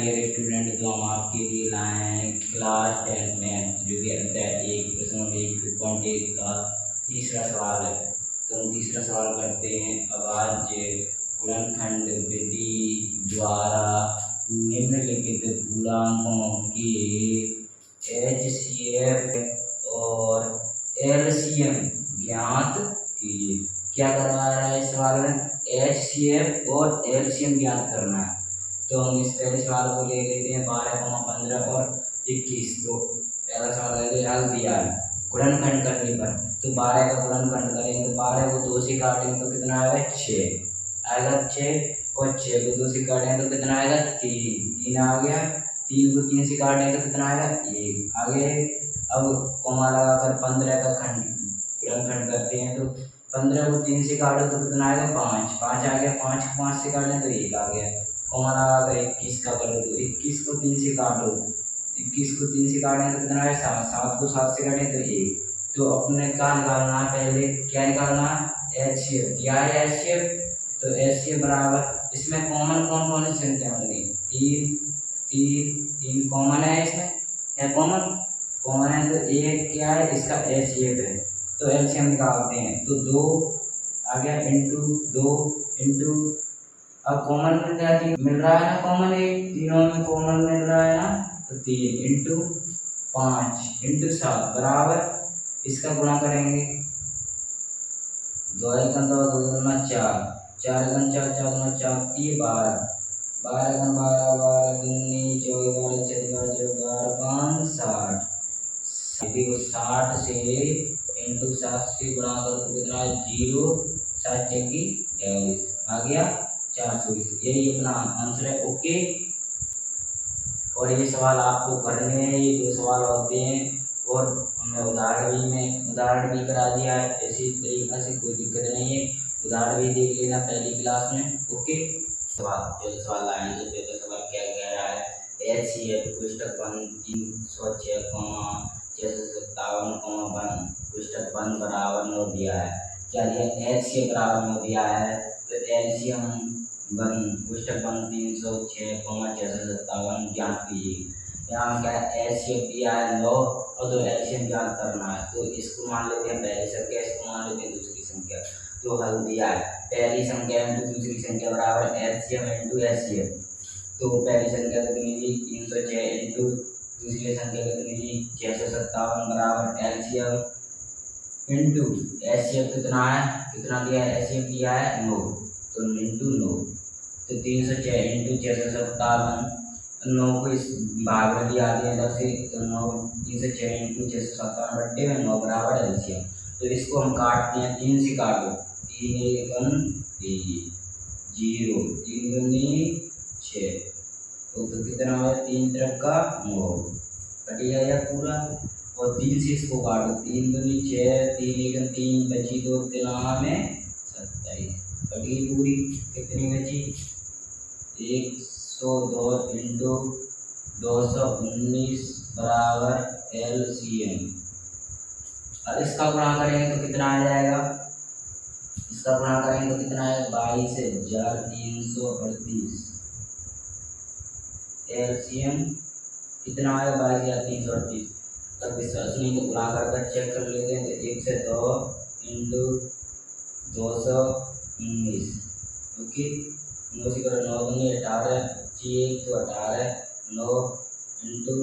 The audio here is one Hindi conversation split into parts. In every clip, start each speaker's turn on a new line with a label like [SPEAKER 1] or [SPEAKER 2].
[SPEAKER 1] डियर स्टूडेंट, तो हम आपके लिए लाए हैं क्लास 10 मैथ जो कि अध्याय 1 प्रश्न नंबर 1.1 का तीसरा सवाल है। तो हम तीसरा सवाल करते हैं। अभाज्य गुणनखंड विधि द्वारा निम्नलिखित पूर्णांकों के HCF और LCM ज्ञात कीजिए। क्या करवा रहा है इस सवाल में? HCF और LCM ज्ञात करना है। तो हम इस पहले सवाल को ले लेते हैं 12, 15 और 21। तो पहला सवाल है हल दिया है गुणनखंड करने पर। तो 12 का गुणनखंड करेंगे तो 12 को 2 से काटेंगे तो कितना आएगा? 6 आएगा। 6 और 6 को 2 से काटेंगे तो कितना आएगा? 3 आ गया। 3 को 3 से काटेंगे तो कितना आएगा? 1 आगे। अब कोमा लगाकर 15 का गुणनखंड करते हैं। तो 15 को 3 से काटो तो कितना आएगा? 5 आ गया। 5 को 5 से काटें तो 1 आ गया। कोमा लगाकर 21 का करो तो 21 को 3 से काटो, 21 को 3 से काटें तो कितना आएगा? 7 7 को 7 से काटें तो 1। तो अपने क्या निकालना है? पहले क्या निकालना है? HCF दिया है HCF। तो HCF बराबर इसमें कॉमन कौन कौन सी संख्या होंगी? 3 कॉमन है। इसमें क्या कॉमन है? तो एक क्या है? इसका HCF है। तो LCM निकालते हैं तो 2 आ गया इंटू 2 इंटू, अब कॉमन मिल रहा है ना, कॉमन है तीनों में कॉमन मिल रहा है ना, तो 3 इंटू 5 इंटू 7 बराबर इसका गुणा करेंगे। 2 एकम 2 2 दूना 4 4 एकम 4 4 दूना 4 3 12 12 एकम 12 12 दूनी 24 12 4 12 5 60। 60 से इंटू 7 से गुणा करो तो कितना है? 0 7 चौकी 42 आ गया 420। यही अपना आंसर है। ओके। और ये सवाल आपको करने हैं, ये 2 सवाल होते हैं और हमने उदाहरण भी करा दिया है। इसी तरीक़ा से कोई दिक्कत नहीं है, उदाहरण भी देख लेना पहली क्लास में। ओके। सवाल लाएंगे। पहला सवाल क्या कह रहा है? HCF पुस्तक 306, 657, पुस्तक 1 बराबर 9 दिया है। क्या दिया? HCF बराबर 9 दिया है। तो LCM 1 पुस्तक 1 306, 657 ज्ञात कीजिए। यहाँ क्या HCF दिया है 9 और तो LCM ज्ञात करना है। तो इसको मान लेते हैं पहली संख्या, इसको मान लेते हैं दूसरी संख्या। तो हल दिया है पहली संख्या इंटू दूसरी संख्या बराबर LCM इंटू HCF। तो पहली संख्या कितनी थी? 306 इंटू दूसरी संख्या कितनी थी? 657 बराबर LCM इंटू HCF कितना है? कितना दिया है? HCF दिया है 9, तो इंटू 9। तो 306 इंटू 657, 9 को इस भाग में दिया दिया इधर से, तो 9 306 इंटू 657 बट्टे में 9 बराबर LCM। तो इसको हम काटते हैं, 3 से काटो 3 एकम 0 3 दूनी 6, तो कितना है? 3 तरफ का 9 कट गया पूरा। और 3 से इसको काटो 3 दूनी 6 3 एकम 3 बची 2 3 में 27 कट गई पूरी। कितनी बची? 102 इंटू 219 बराबर LCM। और इसका गुणा करेंगे तो कितना आ जाएगा? इसका गुणा करेंगे तो कितना है? 22,338। LCM कितना है? 22,338। तब इस असली को गुणा कर चेक कर लेते हैं। तो 1 से 2 इंटू 219। ओके। 9 से करो 9 दूनी 18 1 तो 18 9 इंटू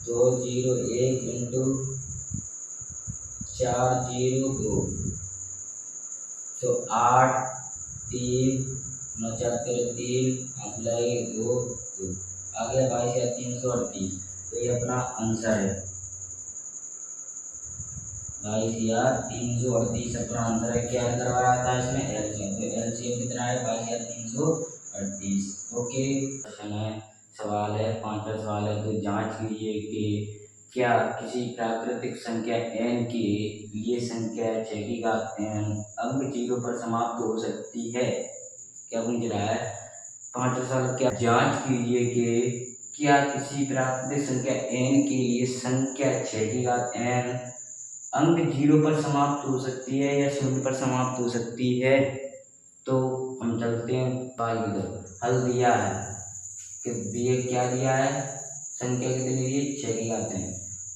[SPEAKER 1] 201 इंटू 402, तो 8 3 9 4 3 अप्लाई 2 2 आ गया 22,338। तो ये अपना आंसर है 22,338 अपना आंसर है। क्या करवा रहा था इसमें? LCM। तो LCM कितना है? 22,338। ओके। सवाल है 5वां सवाल है। तो जांच कीजिए कि क्या किसी प्राकृतिक संख्या n की लिए संख्या 6 की घात n अंक 0 पर समाप्त हो सकती है? क्या पूछ रहा है? 5वां सवाल, क्या जांच कीजिए कि क्या किसी प्राकृतिक संख्या n के लिए संख्या 6 की घात n अंक 0 पर समाप्त हो सकती है या 0 पर समाप्त हो सकती है। तो हम चलते हैं सवाल की तरफ। हल दिया है कि ये क्या दिया है, संख्या कितनी दी है, 6 की घात है।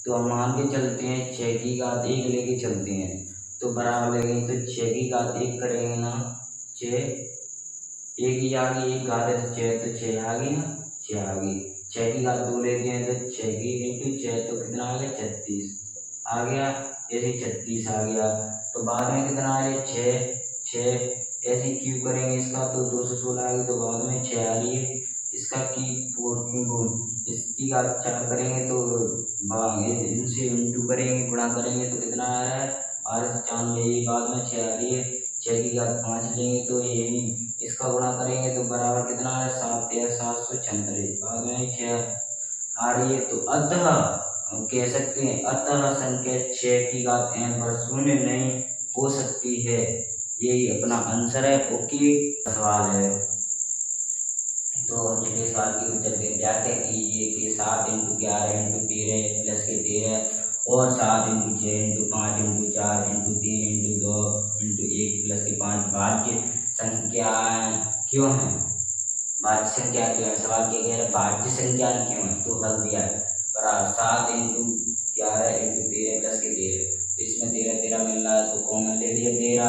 [SPEAKER 1] तो हम मान के चलते हैं 6 की घात 1 लेके चलते हैं, तो बराबर लगेंगे, तो 6 की घात 1 करेंगे ना, 6 1 ही आ गई, 1 घात है तो 6, तो 6 आ गई ना, 6 आ गई। 6 की घात 2 लेते हैं तो 6 की इंटू 6 तो कितना आ गया, 36 आ गया, ऐसे 36 आ गया। तो बाद में कितना आ रहा है, 6 ऐसे क्यू करेंगे इसका तो 216 आ गई, तो बाद में 6 आ रही है। इसका की 4 क्यू गुण, इसकी घात 4 करेंगे तो इनसे इंटू करेंगे, गुणा करेंगे तो कितना आ रहा है, 1294, बाद में 6 आ रही है। 6 की घात 5 लेंगे तो यही इसका गुणा करेंगे तो बराबर कितना है, 736, बाद में 6 आ रही है। तो अतः हम कह सकते हैं, अतः संख्या 6 की घात n पर शून्य नहीं हो सकती है। यही अपना आंसर है। ओके, सवाल है तो चलिए सवाल की उत्तर दें। व्याख्या कीजिए कि 7 × 11 × 13 प्लस के 13 और 7 × 6 × 5 × 4 × 3 × 2 × 1 प्लस के 5 भाज्य संख्या क्यों है। भाज्य संख्या क्यों है, सवाल क्या कह रहा है, भाज्य संख्या क्यों है। तो हल दिया है बराबर 7 × 11 × 13 प्लस के 13, तो इसमें 13 मिल रहा है तो कॉमन ले लिया 13,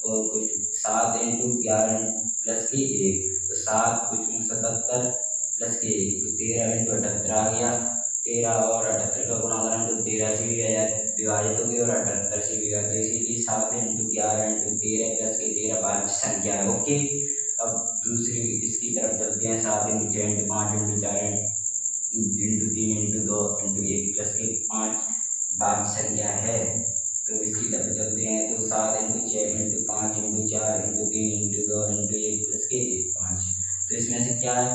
[SPEAKER 1] और कुछ 7 × 11 प्लस की 1, तो 7 कुछ 77 प्लस के 1, तो 13 × 78 आ गया। 13 और 78 का गुणा करें तो 13 से भी विभाजित होगी और 78 से भी विभाजित, इसीलिए 7 × 11 × 13 प्लस के 13 भाज्य संख्या है। ओके, अब दूसरी इसकी तरफ चलते हैं। 7 × 6 × 5 × 4 × 3 × 2 × 1 प्लस के 5 भाज्य संख्या है। तो इसकी तरफ चलते हैं। तो 7 × 6 × 5 × 4 × 3 × 2 × 1 प्लस के 5, तो इसमें से क्या है,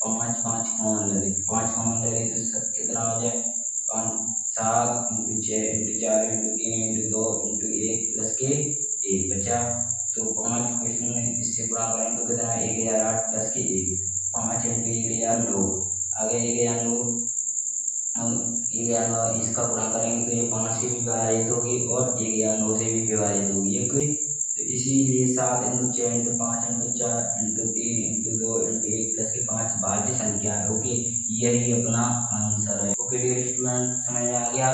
[SPEAKER 1] 5 कॉमन लगे, 5 कॉमन लगे तो सब कितना हो जाए, 7 × 6 × 4 × 3 × 2 × 1 प्लस के 1 बचा। तो 5 क्वेश्चन में इससे गुणा करें तो कितना है, 1008 प्लस के 1, 5 × 1009 आ गया, 1009 इसका गुणा करेंगे तो ये 5 से भी विभाजित होगी और 1009 से भी विभाजित होगी ये कोई। तो इसीलिए 7 × 6 × 5 × 4 × 3 × 2 × 1 प्लस के 5 भाज्य संख्या है। ओके, यही अपना आंसर है। ओके डियर स्टूडेंट, समझ में आ गया।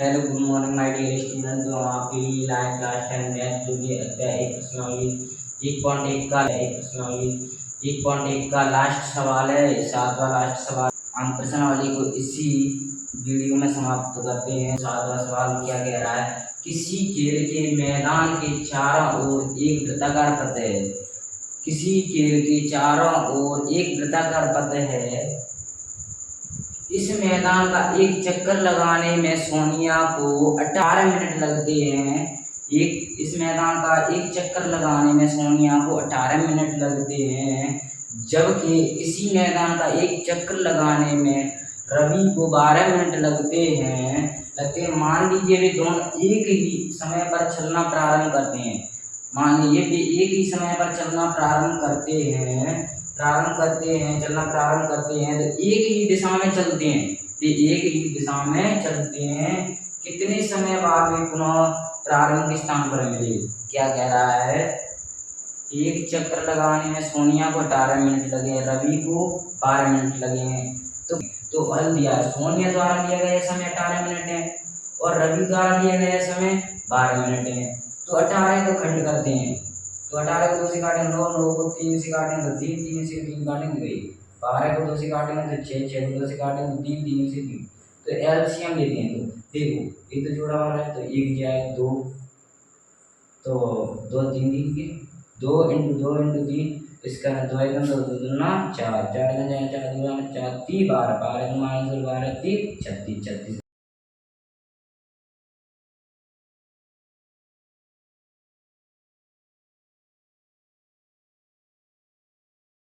[SPEAKER 1] Hello good morning my dear student, तो हम आपके लिए लाइव क्लास 10 मैथ जो कि अध्याय 1.1 का लास्ट सवाल है, 7वां लास्ट सवाल। हम प्रश्नावली को इसी वीडियो में समाप्त करते हैं। 7वां सवाल क्या कह रहा है, किसी खेल के मैदान के चारों ओर एक वृत्ताकार पथ है। किसी खेल के चारों ओर एक वृत्ताकार पथ है। इस मैदान का एक चक्कर लगाने में सोनिया को 18 मिनट लगते हैं। इस मैदान का एक चक्कर लगाने में सोनिया को 18 मिनट लगते हैं, जबकि इसी मैदान का एक चक्कर लगाने में रवि को 12 मिनट लगते हैं। मान लीजिए वे दोनों एक ही समय पर चलना प्रारंभ करते हैं। मान लीजिए वे एक ही समय पर चलना प्रारंभ करते हैं, चलना प्रारंभ करते हैं, तो एक ही दिशा में चलते हैं। वे एक ही दिशा में चलते हैं, कितने समय बाद वे पुनः प्रारंभिक स्थान पर मिले। क्या कह रहा है, एक चक्कर लगाने में सोनिया को 18 मिनट लगे, रवि को 12 मिनट लगे हैं। तो हल दिया है, सोनिया द्वारा लिया गया समय 18 मिनट है और रवि द्वारा लिया गया समय 12 मिनट है। तो 18 को खंड करते हैं, तो 18 को 2 से काटेंगे 9, 9 को 3 से काटेंगे तो 3, 3 से 3 काटेंगे तो 1, 12 को 2 से काटेंगे तो 6, 6 को 2 से काटेंगे तो 3, 3 से 3। तो एलसीएम लेते हैं, तो देखो ये तो जोड़ा वाला है तो 1 जाए 2, तो 2 3 3 के 2 × 2 × 3, इसका 2 × 2 2 दूना 4, 4 × 4 4 2 4 3 12 12 -12 3 36 36।